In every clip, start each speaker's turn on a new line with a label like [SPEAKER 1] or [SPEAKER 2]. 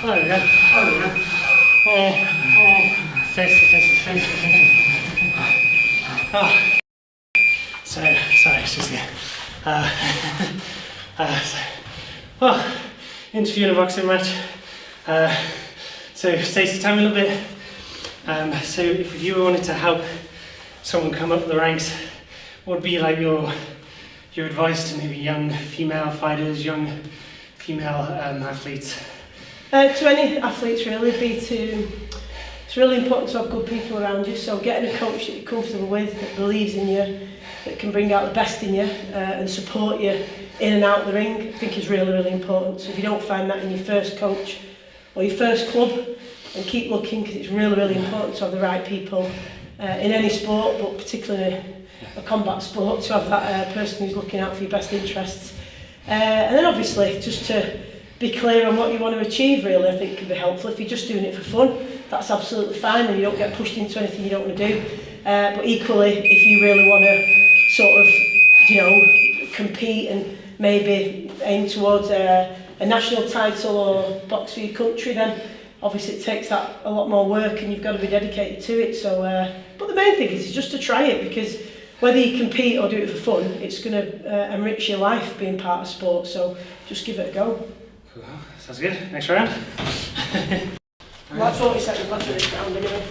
[SPEAKER 1] There we go. Stacey. Oh. Sorry, it's just well, interview in a boxing match. So Stacey, tell me a little bit. So if you wanted to help someone come up the ranks, what would be like your advice to maybe young female fighters, young female athletes?
[SPEAKER 2] To any athletes really, it's really important to have good people around you, so getting a coach that you're comfortable with, that believes in you, that can bring out the best in you and support you in and out of the ring, I think is really, really important. So if you don't find that in your first coach or your first club, then keep looking, because it's really, really important to have the right people in any sport, but particularly a combat sport, to have that person who's looking out for your best interests. And then obviously just to be clear on what you want to achieve, really, I think can be helpful. If you're just doing it for fun, that's absolutely fine, and you don't get pushed into anything you don't want to do. But equally, if you really want to sort of, compete and maybe aim towards a national title or box for your country, then obviously it takes that a lot more work, and you've got to be dedicated to it. So, but the main thing is just to try it, because whether you compete or do it for fun, it's going to enrich your life being part of sport. So just give it a go.
[SPEAKER 1] Cool. Sounds good. Next round.
[SPEAKER 2] Like 40 seconds left of this round anyway.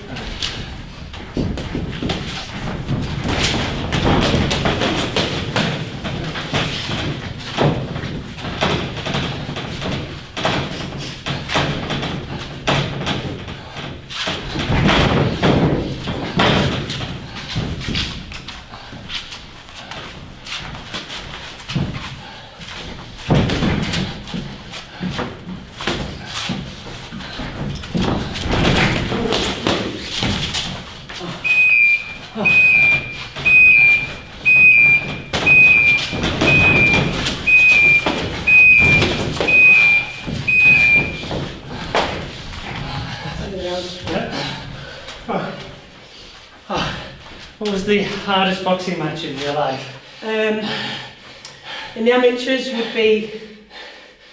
[SPEAKER 1] What was the hardest boxing match in your life?
[SPEAKER 2] In the amateurs would be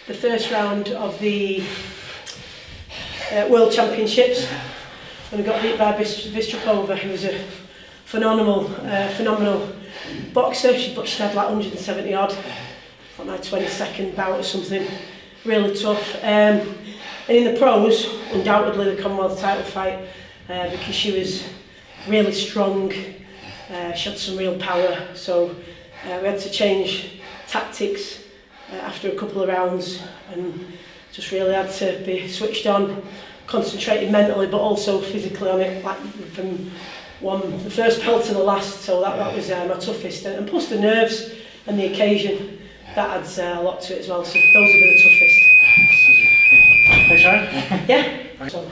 [SPEAKER 2] the first round of the World Championships, when I got beat by Vystrupova, who was a phenomenal boxer. She had like 170 odd, like my 22nd bout or something, really tough. And in the pros, undoubtedly the Commonwealth title fight, because she was really strong, she had some real power, so we had to change tactics after a couple of rounds, and just really had to be switched on, concentrated mentally but also physically on it, like from the first belt to the last, so that was my toughest, and plus the nerves and the occasion, that adds a lot to it as well, so those have been the toughest.
[SPEAKER 1] Thanks, Ryan.
[SPEAKER 2] Yeah. So.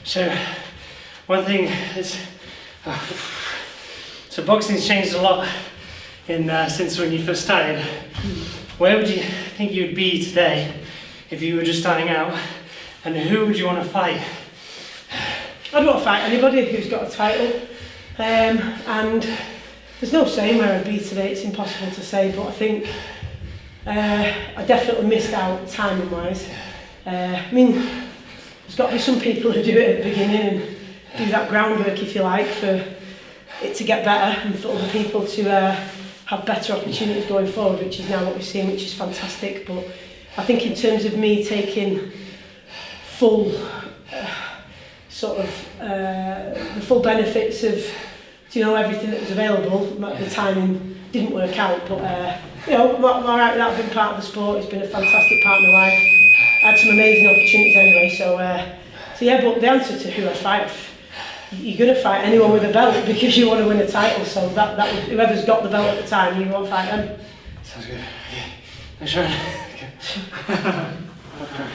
[SPEAKER 1] So, one thing is, so boxing's changed a lot since when you first started. Where would you think you'd be today if you were just starting out, and who would you want to fight?
[SPEAKER 2] I'd want to fight anybody who's got a title, and there's no saying where I'd be today, it's impossible to say, but I think I definitely missed out timing wise. I mean, there's got to be some people who do it at the beginning and do that groundwork, if you like, for it to get better and for other people to have better opportunities going forward, which is now what we're seeing, which is fantastic. But I think in terms of me taking full the full benefits of everything that was available, the timing didn't work out, but I'm all right with that. I've been part of the sport, it's been a fantastic part of my life. I had some amazing opportunities anyway, so yeah, but the answer to who I fight, you're going to fight anyone with a belt because you want to win a title, so that whoever's got the belt at the time, you want to fight them.
[SPEAKER 1] Sounds good. Okay. Thanks, Sharon. Okay.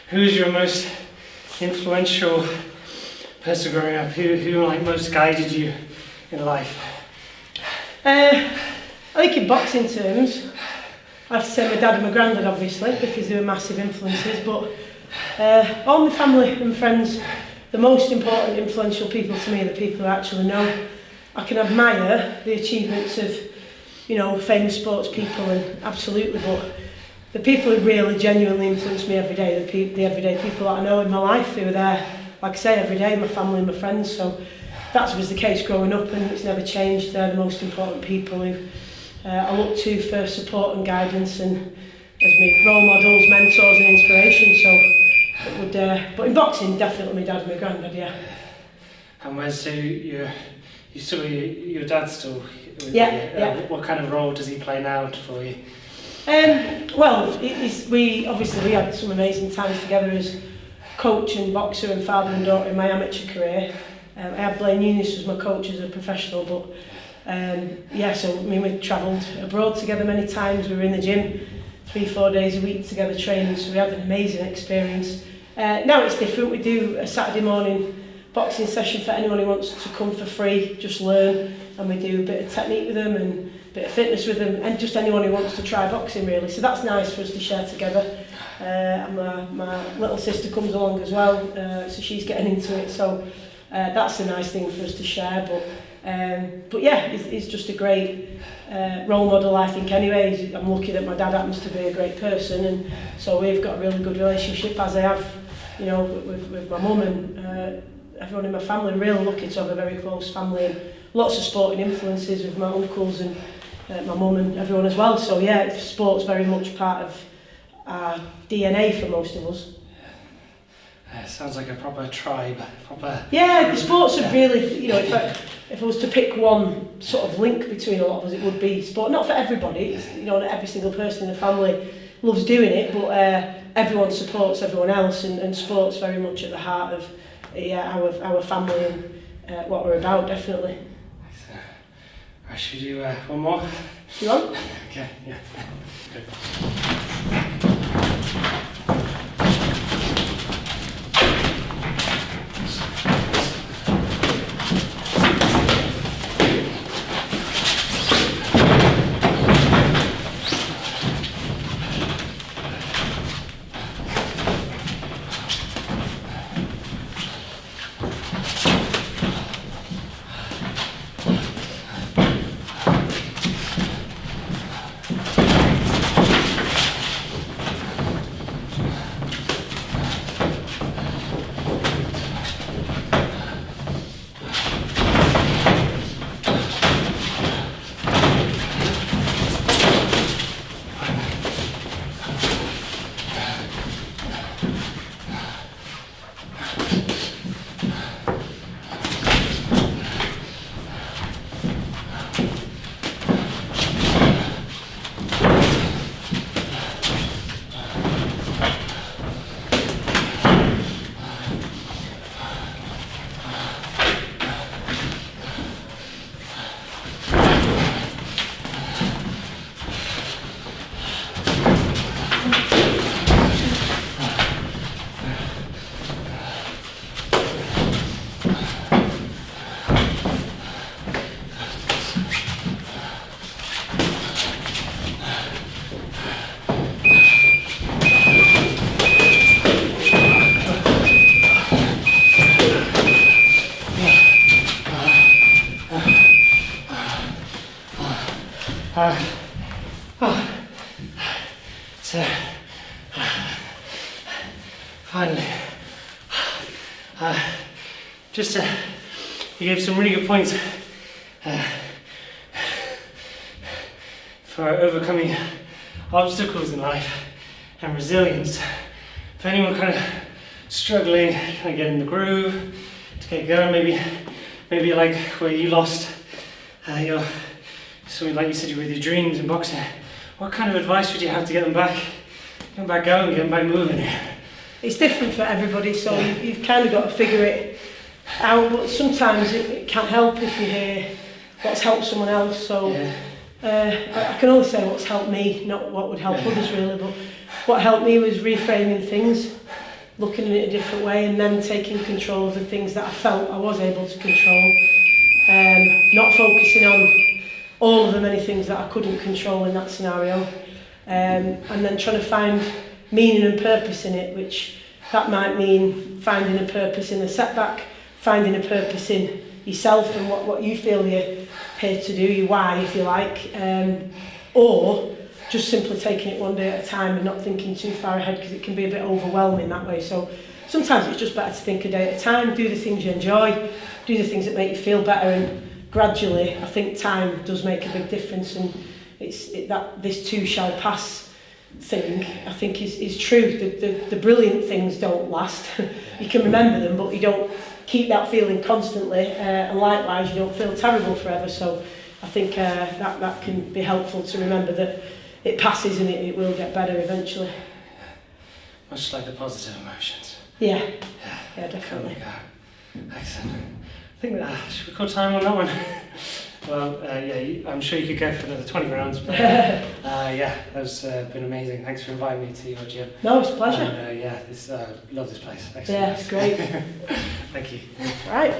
[SPEAKER 1] Who's your most influential person growing up? Who like most guided you in life?
[SPEAKER 2] I think in boxing terms, I have to say my dad and my granddad obviously, because they were massive influences, but all my family and friends the most important influential people to me are the people who actually know. I can admire the achievements of, you know, famous sports people, and absolutely, but the people who really genuinely influence me every day, the everyday people that I know in my life who are there, like I say, every day, my family and my friends. So that was the case growing up, and it's never changed. They're the most important people who I look to for support and guidance, and as my role models, mentors and inspiration. So it would, but in boxing, definitely my dad and my granddad, yeah.
[SPEAKER 1] And when so your dad's still with you?
[SPEAKER 2] Yeah.
[SPEAKER 1] What kind of role does he play now for you?
[SPEAKER 2] Well, we had some amazing times together as coach and boxer and father and daughter in my amateur career. I had Blaine Eunice as my coach as a professional, but so I mean, we travelled abroad together many times. We were in the gym 3-4 days a week together training, so we had an amazing experience. Now it's different. We do a Saturday morning boxing session for anyone who wants to come for free, just learn, and we do a bit of technique with them and a bit of fitness with them, and just anyone who wants to try boxing really. So that's nice for us to share together. And my little sister comes along as well, so she's getting into it. So that's a nice thing for us to share. But yeah, he's just a great role model, I think. Anyway, I'm lucky that my dad happens to be a great person, and so we've got a really good relationship, as I have, you know, with my mum and everyone in my family. I'm really lucky to have a very close family and lots of sporting influences with my uncles and my mum and everyone as well. So yeah, sport's very much part of our DNA for most of us.
[SPEAKER 1] Sounds like a proper tribe,
[SPEAKER 2] Yeah, the sports are really, you know, if I was to pick one sort of link between a lot of us, it would be sport. Not for everybody, it's, you know, not every single person in the family loves doing it, but everyone supports everyone else, and sport's very much at the heart of our family and what we're about, definitely.
[SPEAKER 1] Should we do one more?
[SPEAKER 2] You want?
[SPEAKER 1] Okay, yeah. Good. So, finally, you gave some really good points for overcoming obstacles in life and resilience. For anyone kind of struggling, kind of get in the groove, to get going, maybe like where you lost your, something like you said, with your dreams in boxing. What kind of advice would you have to get them back going, get them back moving?
[SPEAKER 2] It's different for everybody, so you've kind of got to figure it out, but sometimes it can't help if you hear what's helped someone else. So I can only say what's helped me, not what would help others really, but what helped me was reframing things, looking at it a different way, and then taking control of the things that I felt I was able to control, not focusing on all of the many things that I couldn't control in that scenario, and then trying to find meaning and purpose in it, which That might mean finding a purpose in the setback, finding a purpose in yourself and what you feel you're here to do, your why, if you like, or just simply taking it one day at a time and not thinking too far ahead, because it can be a bit overwhelming that way. So sometimes it's just better to think a day at a time, do the things you enjoy, do the things that make you feel better, and gradually I think time does make a big difference. And that this too shall pass thing, I think is true. The brilliant things don't last. You can remember them, but you don't keep that feeling constantly, and likewise you don't feel terrible forever. So I think that can be helpful to remember that it passes and it will get better eventually.
[SPEAKER 1] Yeah. Much like the positive emotions.
[SPEAKER 2] Yeah,
[SPEAKER 1] Yeah,
[SPEAKER 2] yeah, definitely.
[SPEAKER 1] Excellent. I think should we call time on that one? Well, I'm sure you could go for another 20 rounds, but yeah, that's been amazing. Thanks for inviting me to your gym.
[SPEAKER 2] No, it's a pleasure.
[SPEAKER 1] And, love this place. Excellent.
[SPEAKER 2] Yeah, it's great.
[SPEAKER 1] Thank you.
[SPEAKER 2] Right.